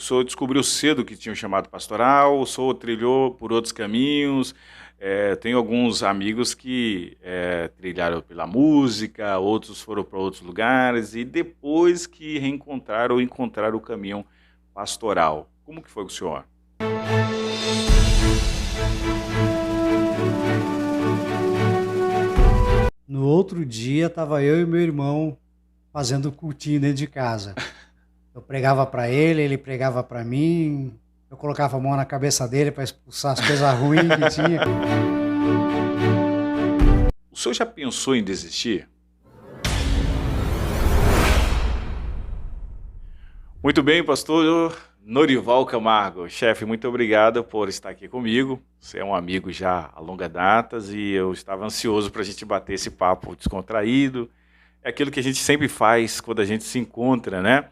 senhor descobriu cedo que tinha um chamado pastoral, o senhor trilhou por outros caminhos. Tenho alguns amigos que trilharam pela música, outros foram para outros lugares e depois que reencontraram ou encontraram o caminho pastoral. Como que foi com o senhor? No outro dia, estava eu e meu irmão fazendo cultinho dentro de casa. Eu pregava para ele, ele pregava para mim, eu colocava a mão na cabeça dele para expulsar as coisas ruins que tinha. O senhor já pensou em desistir? Muito bem, pastor Norival Camargo. Chefe, muito obrigado por estar aqui comigo. Você é um amigo já a longa datas e eu estava ansioso para a gente bater esse papo descontraído. É aquilo que a gente sempre faz quando a gente se encontra, né?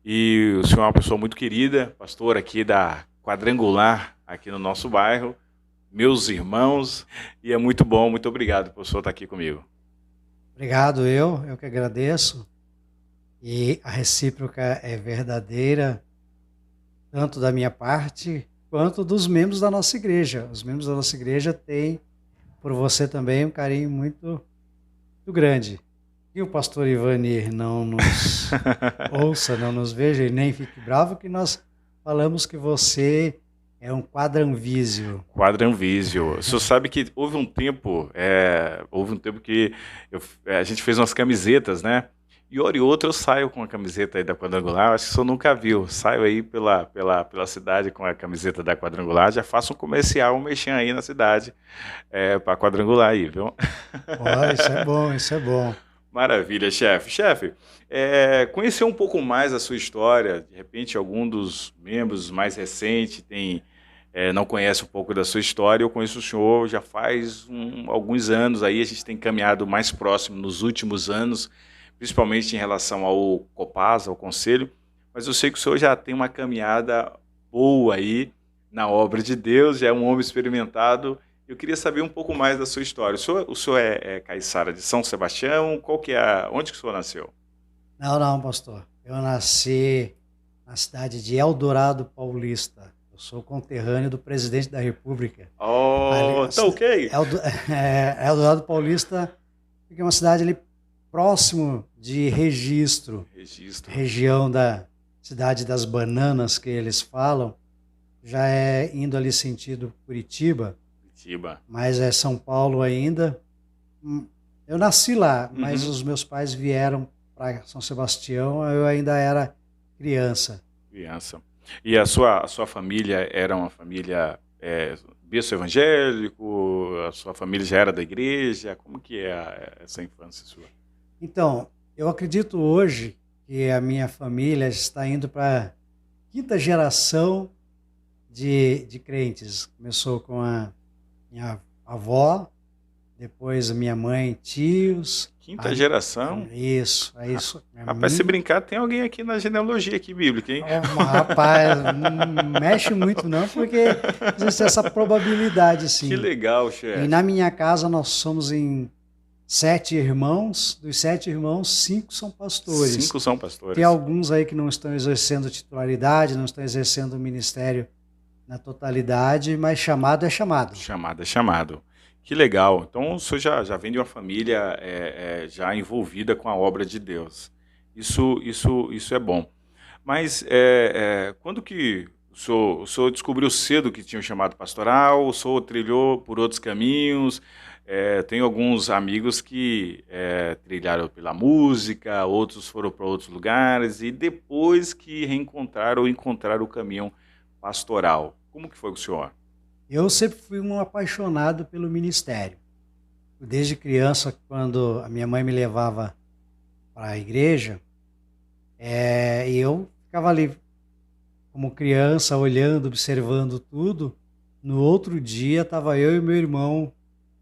E o senhor é uma pessoa muito querida, pastor aqui da Quadrangular, aqui no nosso bairro, meus irmãos, e é muito bom, muito obrigado por o senhor estar aqui comigo. Obrigado, eu que agradeço. E a recíproca é verdadeira, tanto da minha parte, quanto dos membros da nossa igreja. Os membros da nossa igreja têm, por você também, um carinho muito grande. E o pastor Ivanir não nos ouça, não nos veja e nem fique bravo, que nós falamos que você é um quadranvísio. Quadranvísio. O senhor sabe que houve um tempo que a gente fez umas camisetas, né? E hora e outra eu saio com a camiseta aí da Quadrangular, acho que o senhor nunca viu. Saio aí pela cidade com a camiseta da Quadrangular, já faço um comercial, um merchan aí na cidade para Quadrangular aí, viu? Isso é bom. Maravilha, chefe. Chefe, conhecer um pouco mais a sua história, de repente algum dos membros mais recentes não conhece um pouco da sua história. Eu conheço o senhor já faz alguns anos aí, a gente tem caminhado mais próximo nos últimos anos, principalmente em relação ao Copasa, ao Conselho, mas eu sei que o senhor já tem uma caminhada boa aí na obra de Deus, já é um homem experimentado. Eu queria saber um pouco mais da sua história. O senhor é caiçara de São Sebastião? Onde que o senhor nasceu? Não, pastor. Eu nasci na cidade de Eldorado Paulista. Eu sou conterrâneo do presidente da República. Tá ok. Eldorado Paulista é uma cidade ali próximo de Registro. Região da cidade das bananas que eles falam. Já é indo ali sentido Curitiba. Mas é São Paulo ainda. Eu nasci lá, mas os meus pais vieram para São Sebastião, eu ainda era criança. E a sua família era uma família berço evangélico? A sua família já era da igreja? Como que é essa infância sua? Então, eu acredito hoje que a minha família está indo para a quinta geração de crentes. Começou com a minha avó, depois a minha mãe, tios. Quinta geração? Isso. Rapaz, se brincar, tem alguém aqui na genealogia aqui bíblica, hein? Rapaz, não mexe muito não, porque existe essa probabilidade, sim. Que legal, chefe. E na minha casa nós somos em 7 irmãos, dos 7 irmãos, 5 são pastores. 5 são pastores. Tem alguns aí que não estão exercendo titularidade, não estão exercendo o ministério na totalidade, mas chamado é chamado. Chamado é chamado. Que legal. Então o senhor já vem de uma família já envolvida com a obra de Deus. Isso é bom. Mas quando que o senhor descobriu cedo que tinha um chamado pastoral, o senhor trilhou por outros caminhos? Tenho alguns amigos que trilharam pela música, outros foram para outros lugares e depois que reencontraram ou encontraram o caminho pastoral. Como que foi com o senhor? Eu sempre fui um apaixonado pelo ministério. Desde criança, quando a minha mãe me levava para a igreja, eu ficava ali como criança, olhando, observando tudo. No outro dia, estava eu e meu irmão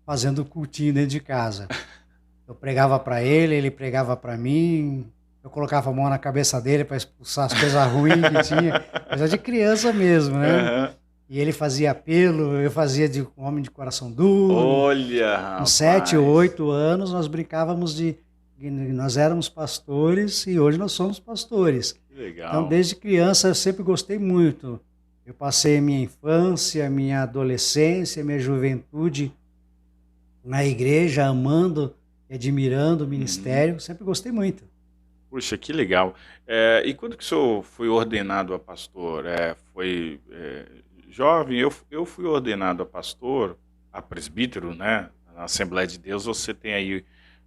fazendo cultinho dentro de casa. Eu pregava para ele, ele pregava para mim. Eu colocava a mão na cabeça dele para expulsar as coisas ruins que tinha. Coisa de criança mesmo, né? Uhum. E ele fazia apelo, eu fazia de homem de coração duro. Olha, rapaz. Com 7 ou 8 anos, nós brincávamos nós éramos pastores e hoje nós somos pastores. Então, legal. desde criança, eu sempre gostei muito. Eu passei minha infância, minha adolescência, minha juventude na igreja, amando e admirando o Uhum. ministério. Sempre gostei muito. Puxa, que legal. E quando que o senhor foi ordenado a pastor? Foi jovem? Eu fui ordenado a pastor, a presbítero, né? Na Assembleia de Deus você tem aí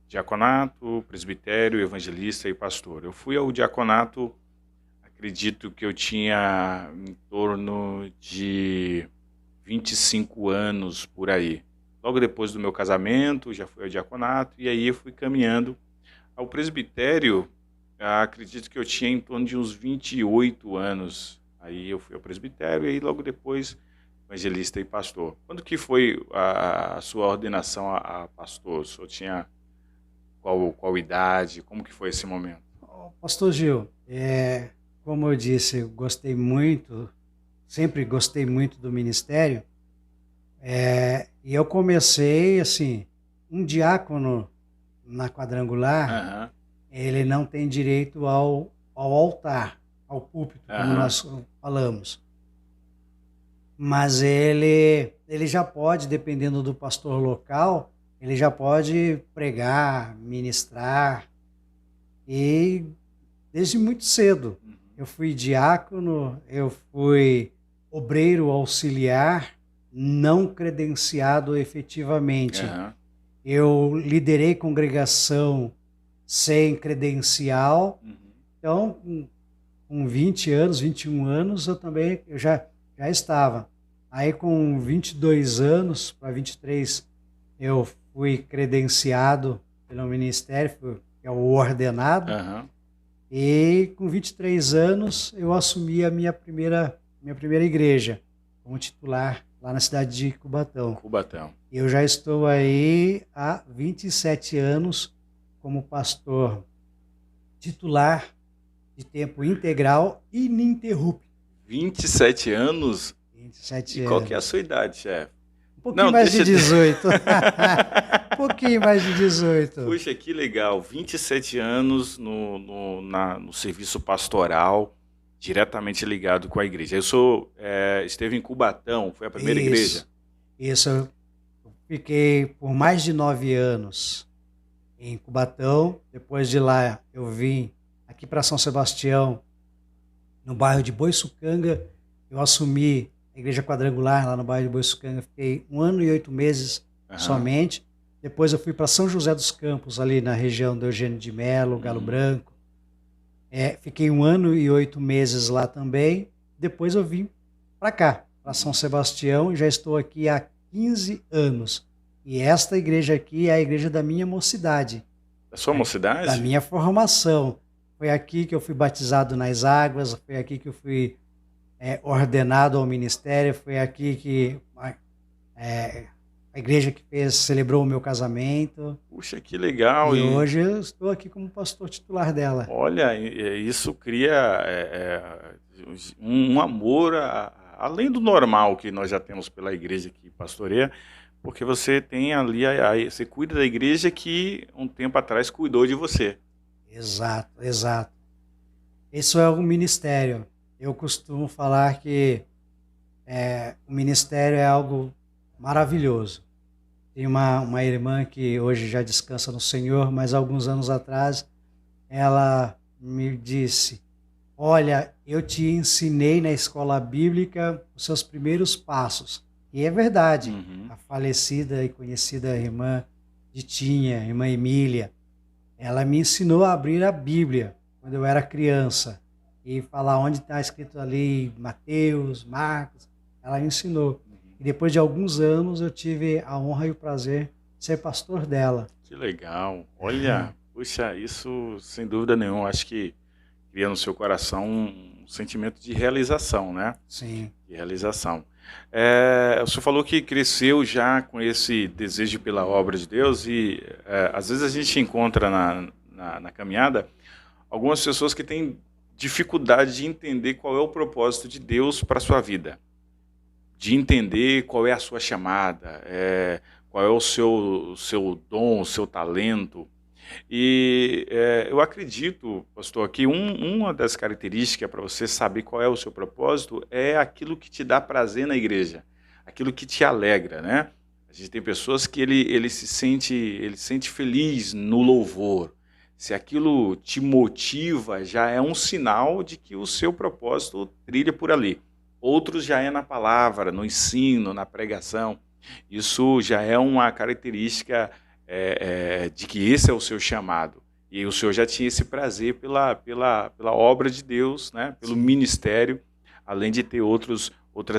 diaconato, presbitério, evangelista e pastor. Eu fui ao diaconato, acredito que eu tinha em torno de 25 anos por aí. Logo depois do meu casamento, já fui ao diaconato e aí eu fui caminhando ao presbitério. Acredito que eu tinha em torno de uns 28 anos. Aí eu fui ao presbitério e aí logo depois evangelista e pastor. Quando que foi a sua ordenação a pastor? O senhor tinha qual idade? Como que foi esse momento? Pastor Gil, como eu disse, eu gostei muito, sempre gostei muito do ministério. E eu comecei assim, um diácono na quadrangular, Aham, ele não tem direito ao altar, ao púlpito, como aham, nós falamos. Mas ele já pode, dependendo do pastor local, ele já pode pregar, ministrar, e desde muito cedo. uhum, Eu fui diácono, eu fui obreiro auxiliar, não credenciado efetivamente. aham, Eu liderei congregação sem credencial, uhum. então com 20 anos, 21 anos, eu já estava. Aí com 22 anos para 23, eu fui credenciado pelo Ministério, que é o ordenado, Aham. e com 23 anos eu assumi a minha primeira igreja como titular lá na cidade de Cubatão. Cubatão. Eu já estou aí há 27 anos como pastor titular de tempo integral ininterrupto. 27 anos? E 27 qual que é a anos. sua idade, chefe? Um pouquinho Não, mais de deixa... 18. Um pouquinho mais de 18. Puxa, que legal. 27 anos no serviço pastoral, diretamente ligado com a igreja. Eu esteve em Cubatão, foi a primeira igreja? Isso. Isso. Eu fiquei por mais de 9 anos em Cubatão. Depois de lá, eu vim aqui para São Sebastião, no bairro de Boiçucanga. Eu assumi a igreja quadrangular lá no bairro de Boiçucanga. Fiquei 1 ano e 8 meses Aham. somente. Depois eu fui para São José dos Campos, ali na região do Eugênio de Melo, Galo Hum. Branco. Fiquei 1 ano e 8 meses lá também. Depois eu vim para cá, para São Uhum. Sebastião, e já estou aqui há 15 anos. E esta igreja aqui é a igreja da minha mocidade, Da sua da mocidade? minha formação. Foi aqui que eu fui batizado nas águas, foi aqui que eu fui ordenado ao ministério, foi aqui que é, a igreja que celebrou o meu casamento. Puxa, que legal. E E hoje eu estou aqui como pastor titular dela. olha, isso cria um amor além do normal que nós já temos pela igreja que pastoreia, porque você tem ali, você cuida da igreja que um tempo atrás cuidou de você. Exato, exato. Isso é o ministério. Eu costumo falar que o ministério é algo maravilhoso. Tem uma irmã que hoje já descansa no Senhor, mas alguns anos atrás ela me disse: Olha, eu te ensinei na escola bíblica os seus primeiros passos. E é verdade. Uhum. A falecida e conhecida irmã Ditinha, irmã Emília, ela me ensinou a abrir a Bíblia quando eu era criança e falar onde está escrito ali Mateus, Marcos. Ela me ensinou. E depois de alguns anos eu tive a honra e o prazer de ser pastor dela. Que legal. Olha, puxa, isso sem dúvida nenhuma, acho que cria no seu coração um sentimento de realização, né? Sim, De realização. O senhor falou que cresceu já com esse desejo pela obra de Deus e às vezes a gente encontra na caminhada algumas pessoas que têm dificuldade de entender qual é o propósito de Deus para a sua vida, de entender qual é a sua chamada, qual é o seu dom, o seu talento. E eu acredito, pastor, que uma das características para você saber qual é o seu propósito é aquilo que te dá prazer na igreja, aquilo que te alegra, né? A gente tem pessoas que ele sente feliz no louvor. Se aquilo te motiva, já é um sinal de que o seu propósito trilha por ali. Outros já é na palavra, no ensino, na pregação. Isso já é uma característica de que esse é o seu chamado. E o senhor já tinha esse prazer pela obra de Deus, né? Pelo Sim. ministério, além de ter outras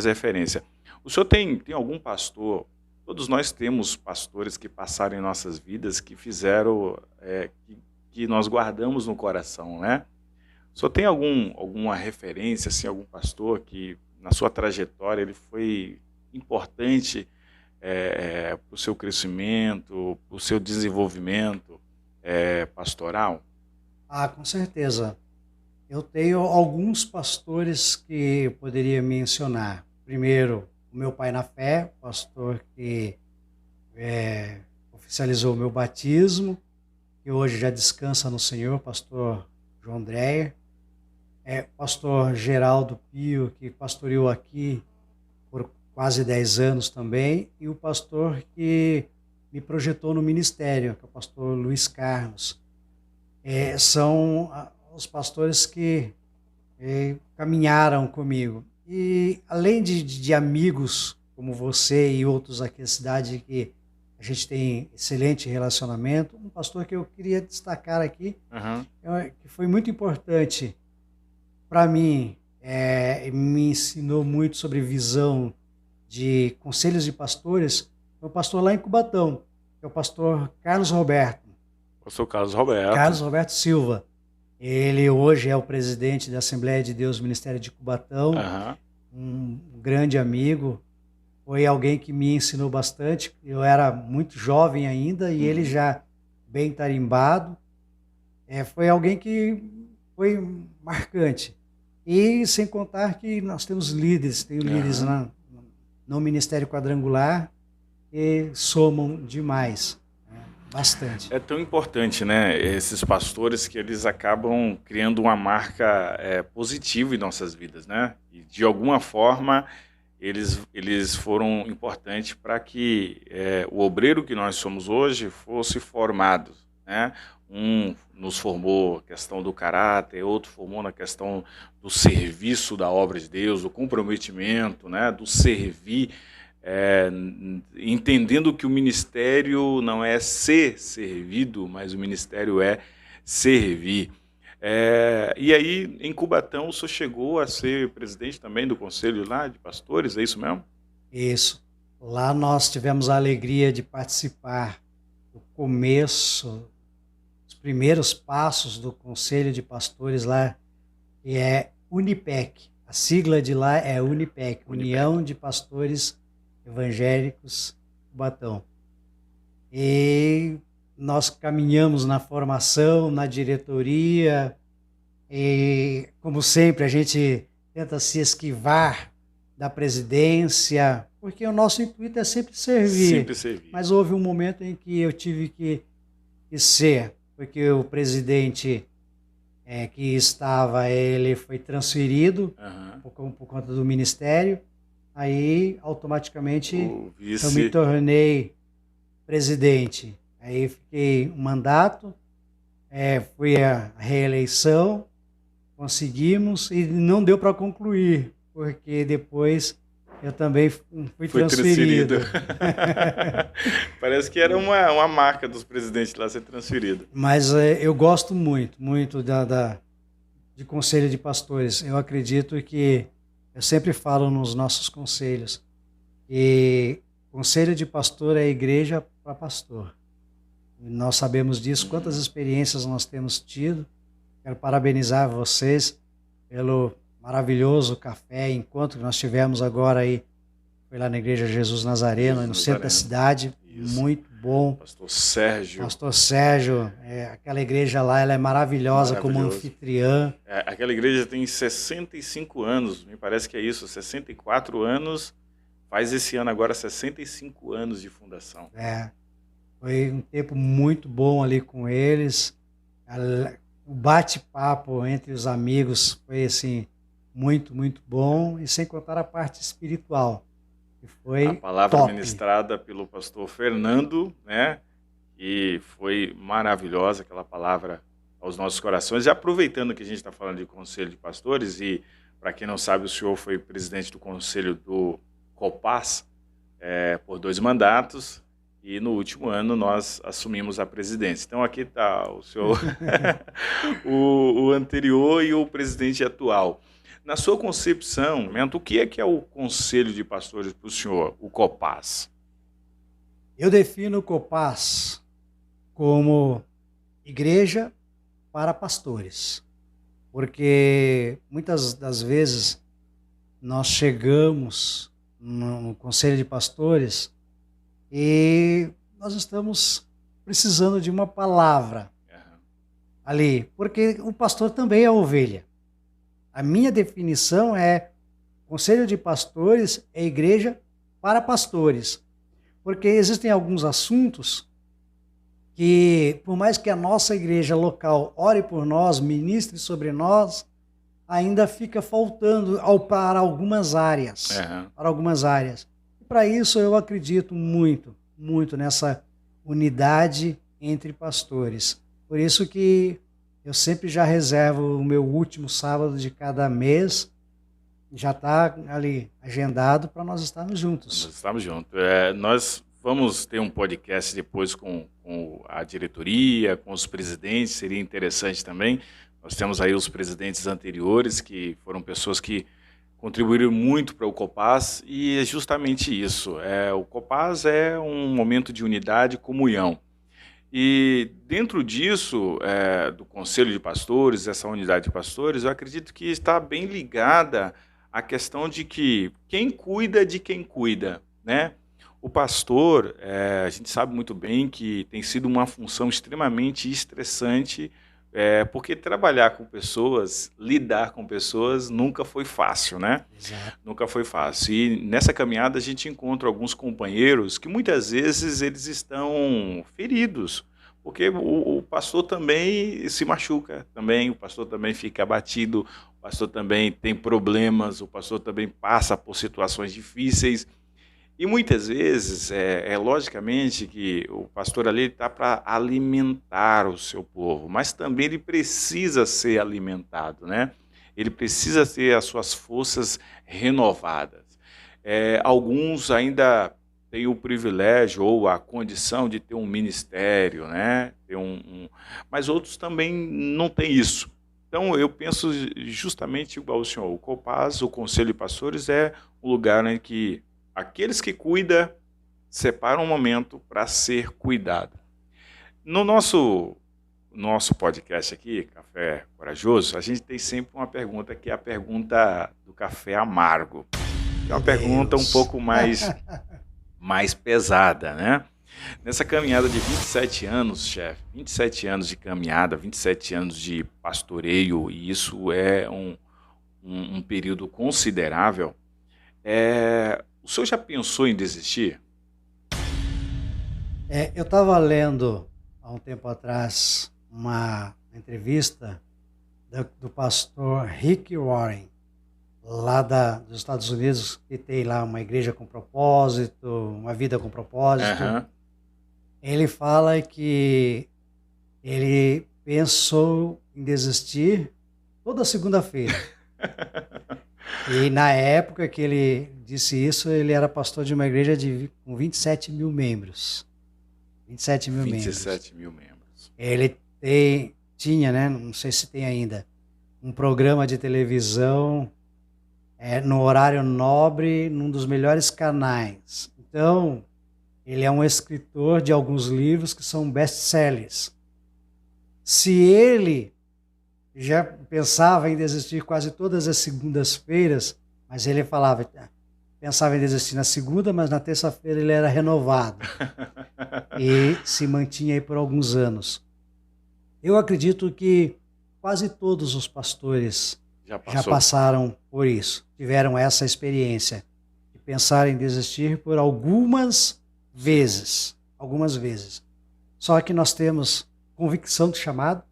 referências. O senhor tem algum pastor? Todos nós temos pastores que passaram em nossas vidas, que fizeram, que nós guardamos no coração, né? O senhor tem alguma referência, assim, algum pastor que na sua trajetória ele foi importante para o seu crescimento, para o seu desenvolvimento pastoral? Ah, com certeza. Eu tenho alguns pastores que eu poderia mencionar. Primeiro, o meu pai na fé, pastor que oficializou o meu batismo, que hoje já descansa no Senhor, pastor João Dreyer. Pastor Geraldo Pio, que pastoreou aqui por quase 10 anos também, e o pastor que me projetou no ministério, que é o pastor Luiz Carlos. São os pastores que caminharam comigo. E além de amigos como você e outros aqui na cidade que a gente tem excelente relacionamento, um pastor que eu queria destacar aqui, que foi muito importante para mim, me ensinou muito sobre visão de conselhos de pastores, foi o pastor lá em Cubatão, que é o pastor Carlos Roberto. Eu sou Carlos Roberto. Carlos Roberto Silva. Ele hoje é o presidente da Assembleia de Deus Ministério de Cubatão, um grande amigo, foi alguém que me ensinou bastante. Eu era muito jovem ainda e ele já bem tarimbado. Foi alguém que foi marcante. E sem contar que nós temos líderes, tenho líderes no Ministério Quadrangular e somam demais, bastante. É tão importante, né? Esses pastores que eles acabam criando uma marca positiva em nossas vidas, né? E de alguma forma eles foram importantes para que o obreiro que nós somos hoje fosse formado, né? Um nos formou a questão do caráter, outro formou na questão do serviço da obra de Deus, do comprometimento, né? Do servir, entendendo que o ministério não é ser servido, mas o ministério é servir. E aí, em Cubatão, o senhor chegou a ser presidente também do conselho lá de pastores, é isso mesmo? Isso. Lá nós tivemos a alegria de participar do começo, os primeiros passos do conselho de pastores lá, que é Unipec. A sigla de lá é Unipec, União de Pastores Evangélicos Cubatão. E nós caminhamos na formação, na diretoria, e como sempre a gente tenta se esquivar da presidência, porque o nosso intuito é sempre servir. Sempre servir. Mas houve um momento em que eu tive que ser, porque o presidente que estava, ele foi transferido por conta do ministério, aí automaticamente eu me tornei presidente. Aí fiquei um mandato, fui à reeleição, conseguimos e não deu para concluir, porque depois eu também fui transferido. Parece que era uma marca dos presidentes lá ser transferido. Mas eu gosto muito de conselho de pastores. Eu acredito que, eu sempre falo nos nossos conselhos, que conselho de pastor é igreja para pastor. Nós sabemos disso, quantas experiências nós temos tido. Quero parabenizar vocês pelo maravilhoso café, encontro que nós tivemos agora aí. Foi lá na Igreja Jesus Nazareno, no centro da cidade. Isso. Muito bom. Pastor Sérgio. Pastor Sérgio, aquela igreja lá, ela é maravilhosa como anfitriã. Aquela igreja tem 65 anos, me parece que é isso, 64 anos, faz esse ano agora 65 anos de fundação. Foi um tempo muito bom ali com eles. O bate-papo entre os amigos foi assim muito, muito bom, e sem contar a parte espiritual, que A foi palavra top. ministrada pelo pastor Fernando, né? E foi maravilhosa aquela palavra aos nossos corações. E aproveitando que a gente está falando de Conselho de Pastores, e para quem não sabe, o senhor foi presidente do Conselho do Copaz por 2 mandatos, e no último ano nós assumimos a presidência. Então aqui está o senhor, o anterior e o presidente atual. Na sua concepção, Mento, o que é o Conselho de Pastores para o senhor, o Copaz? Eu defino o Copaz como igreja para pastores, porque muitas das vezes nós chegamos no Conselho de Pastores e nós estamos precisando de uma palavra ali, porque o pastor também é ovelha. A minha definição é: Conselho de Pastores é igreja para pastores, porque existem alguns assuntos que, por mais que a nossa igreja local ore por nós, ministre sobre nós, ainda fica faltando para algumas áreas. Para algumas áreas. E para isso eu acredito muito, muito nessa unidade entre pastores. Por isso que eu sempre já reservo o meu último sábado de cada mês, já está ali agendado para nós estarmos juntos. Nós estamos juntos. Nós vamos ter um podcast depois com a diretoria, com os presidentes, seria interessante também. Nós temos aí os presidentes anteriores, que foram pessoas que contribuíram muito para o Copaz, e é justamente isso. O Copaz é um momento de unidade e comunhão. E dentro disso, do Conselho de Pastores, essa unidade de pastores, eu acredito que está bem ligada à questão de que quem cuida de quem cuida, né? O pastor, a gente sabe muito bem que tem sido uma função extremamente estressante, porque trabalhar com pessoas, lidar com pessoas, nunca foi fácil, né? Exato. Nunca foi fácil. E nessa caminhada a gente encontra alguns companheiros que muitas vezes eles estão feridos, porque o pastor também se machuca, também, o pastor também fica abatido, o pastor também tem problemas, o pastor também passa por situações difíceis. E muitas vezes, logicamente que o pastor ali está para alimentar o seu povo, mas também ele precisa ser alimentado, né? Ele precisa ter as suas forças renovadas. Alguns ainda têm o privilégio ou a condição de ter um ministério, né? Mas outros também não têm isso. Então eu penso justamente igual o senhor, o Copaz, o Conselho de Pastores, é um lugar em que aqueles que cuidam separam um momento para ser cuidado. No nosso podcast aqui, Café Corajoso, a gente tem sempre uma pergunta, que é a pergunta do café amargo. É uma pergunta um pouco mais pesada, né? Nessa caminhada de 27 anos, chefe, 27 anos de caminhada, 27 anos de pastoreio, e isso é um período considerável, o senhor já pensou em desistir? Eu estava lendo há um tempo atrás uma entrevista do pastor Rick Warren, lá dos Estados Unidos, que tem lá uma igreja com propósito, uma vida com propósito. Uhum. Ele fala que ele pensou em desistir toda segunda-feira. E na época que ele disse isso, ele era pastor de uma igreja com 27 mil membros. 27 mil membros. 27 mil membros. Ele tinha, né, não sei se tem ainda, um programa de televisão no horário nobre, num dos melhores canais. Então, ele é um escritor de alguns livros que são best-sellers. Se ele já pensava em desistir quase todas as segundas-feiras, mas ele pensava em desistir na segunda, mas na terça-feira ele era renovado e se mantinha aí por alguns anos. Eu acredito que quase todos os pastores já passaram por isso, tiveram essa experiência de pensar em desistir por algumas vezes. Só que nós temos convicção do chamado.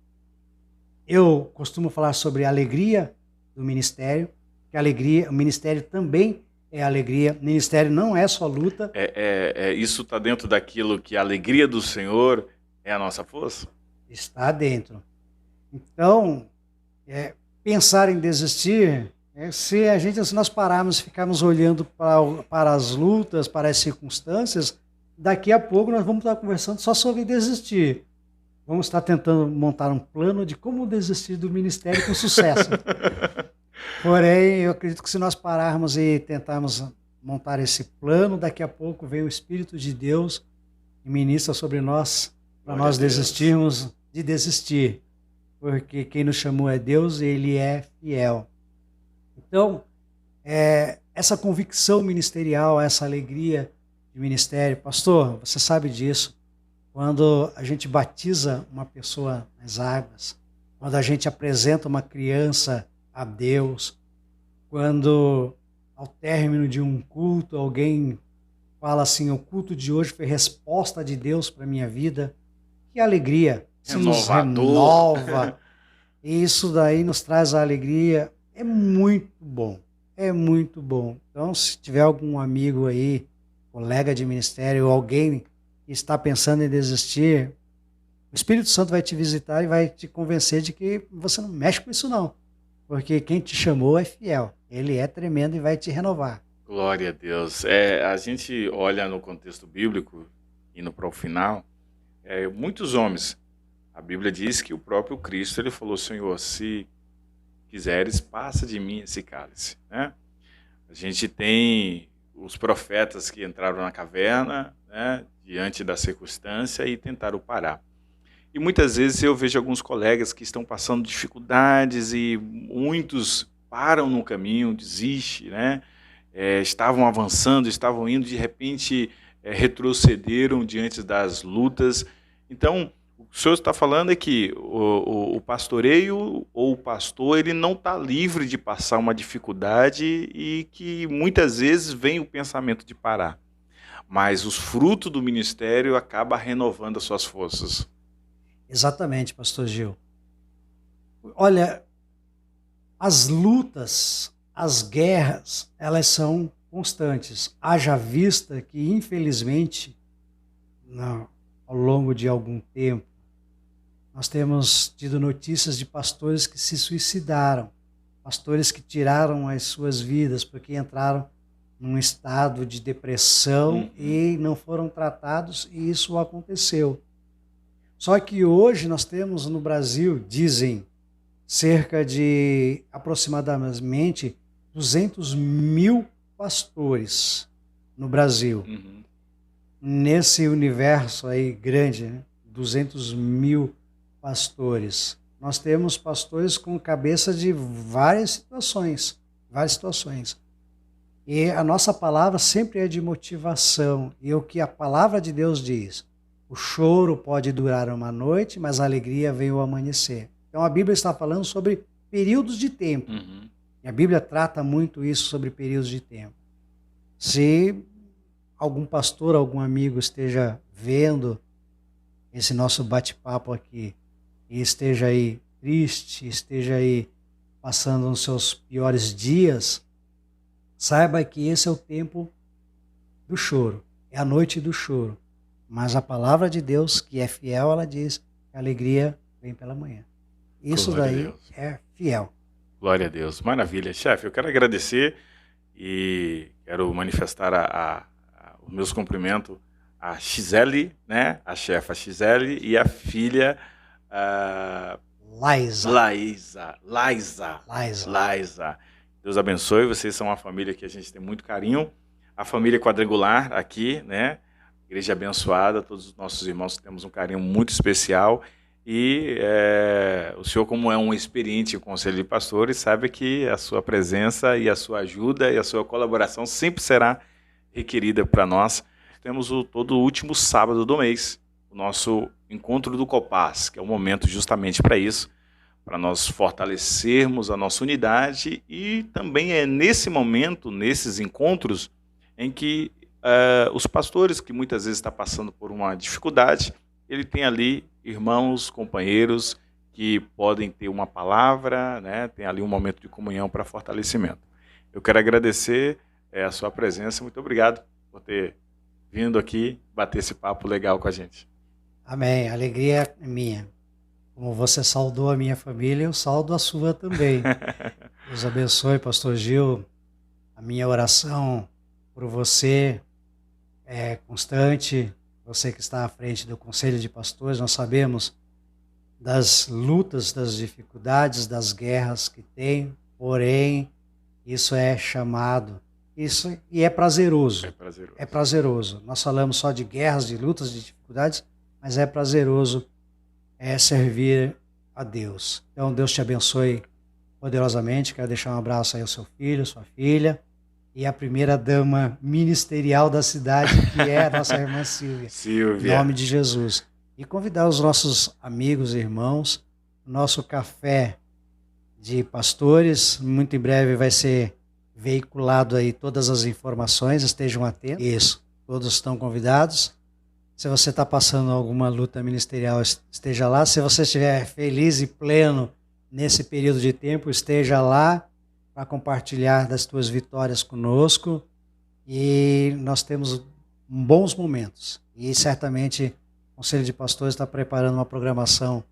Eu costumo falar sobre a alegria do ministério, que a alegria, o ministério também é alegria. O ministério não é só luta. Isso está dentro daquilo que a alegria do Senhor é a nossa força? Está dentro. Então, pensar em desistir, se nós pararmos e ficarmos olhando para as lutas, para as circunstâncias, daqui a pouco nós vamos estar conversando só sobre desistir. Vamos estar tentando montar um plano de como desistir do ministério com sucesso. Porém, eu acredito que se nós pararmos e tentarmos montar esse plano, daqui a pouco vem o Espírito de Deus e ministra sobre nós, para nós desistirmos de desistir. Porque quem nos chamou é Deus e Ele é fiel. Então, essa convicção ministerial, essa alegria de ministério, pastor, você sabe disso. Quando a gente batiza uma pessoa nas águas, quando a gente apresenta uma criança a Deus, quando ao término de um culto alguém fala assim, o culto de hoje foi resposta de Deus para a minha vida, que alegria, isso nos renova, e isso daí nos traz a alegria, é muito bom, é muito bom. Então, se tiver algum amigo aí, colega de ministério, ou alguém que está pensando em desistir, o Espírito Santo vai te visitar e vai te convencer de que você não mexe com isso não, porque quem te chamou é fiel, ele é tremendo e vai te renovar. Glória a Deus. A gente olha no contexto bíblico, indo para o final, muitos homens, a Bíblia diz que o próprio Cristo, ele falou, Senhor, se quiseres, passa de mim esse cálice, né? A gente tem os profetas que entraram na caverna, né, diante da circunstância e tentaram parar. E muitas vezes eu vejo alguns colegas que estão passando dificuldades e muitos param no caminho, desistem, né? Estavam avançando, estavam indo, de repente retrocederam diante das lutas. Então, o que o senhor está falando é que o pastoreio ou o pastor, ele não está livre de passar uma dificuldade e que muitas vezes vem o pensamento de parar. Mas os frutos do ministério acabam renovando as suas forças. Exatamente, pastor Gil. Olha, as lutas, as guerras, elas são constantes. Haja vista que, infelizmente, ao longo de algum tempo, nós temos tido notícias de pastores que se suicidaram, pastores que tiraram as suas vidas porque entraram num estado de depressão e não foram tratados, e isso aconteceu. Só que hoje nós temos no Brasil, dizem, cerca de aproximadamente 200 mil pastores no Brasil. Nesse universo aí grande, né? 200 mil pastores. Nós temos pastores com cabeça de várias situações. E a nossa palavra sempre é de motivação. E o que a palavra de Deus diz, o choro pode durar uma noite, mas a alegria vem ao amanhecer. Então a Bíblia está falando sobre períodos de tempo. E a Bíblia trata muito isso sobre períodos de tempo. Se algum pastor, algum amigo esteja vendo esse nosso bate-papo aqui e esteja aí triste, esteja aí passando os seus piores dias, saiba que esse é o tempo do choro, é a noite do choro. Mas a palavra de Deus, que é fiel, ela diz que a alegria vem pela manhã. Isso daí é fiel. Glória a Deus. Maravilha. Chefe, eu quero agradecer e quero manifestar os meus cumprimentos a Gisele, né? A chefa Gisele e a filha Laísa. Deus abençoe, vocês são uma família que a gente tem muito carinho. A família quadrangular aqui, né? Igreja abençoada, todos os nossos irmãos temos um carinho muito especial. E o senhor, como é um experiente conselho de pastores, sabe que a sua presença e a sua ajuda e a sua colaboração sempre será requerida para nós. Temos todo o último sábado do mês, o nosso encontro do Copaz, que é um momento justamente para isso, para nós fortalecermos a nossa unidade, e também é nesse momento, nesses encontros, em que os pastores que muitas vezes estão passando por uma dificuldade, ele tem ali irmãos, companheiros que podem ter uma palavra, né? Tem ali um momento de comunhão para fortalecimento. Eu quero agradecer a sua presença, muito obrigado por ter vindo aqui bater esse papo legal com a gente. Amém, a alegria é minha. Como você saudou a minha família, eu saldo a sua também. Deus abençoe, pastor Gil. A minha oração por você é constante. Você que está à frente do Conselho de Pastores, nós sabemos das lutas, das dificuldades, das guerras que tem, porém, isso é chamado, e é prazeroso. É prazeroso. É prazeroso. Nós falamos só de guerras, de lutas, de dificuldades, mas é prazeroso servir a Deus. Então, Deus te abençoe poderosamente. Quero deixar um abraço aí ao seu filho, sua filha, e a primeira dama ministerial da cidade, que é a nossa irmã Silvia. Silvia. Em nome de Jesus. E convidar os nossos amigos e irmãos, nosso café de pastores, muito em breve vai ser veiculado aí todas as informações, estejam atentos. Isso, todos estão convidados. Se você está passando alguma luta ministerial, esteja lá. Se você estiver feliz e pleno nesse período de tempo, esteja lá para compartilhar das tuas vitórias conosco. E nós temos bons momentos. E certamente o Conselho de Pastores está preparando uma programação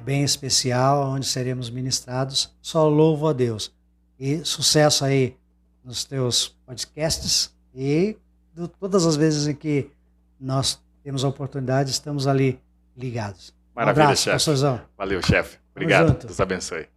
bem especial, onde seremos ministrados. Só louvo a Deus. E sucesso aí nos teus podcasts e todas as vezes em que nós temos a oportunidade, estamos ali ligados. Maravilha, um abraço, chefe. pastorzão. Valeu, chefe. Obrigado. Deus abençoe.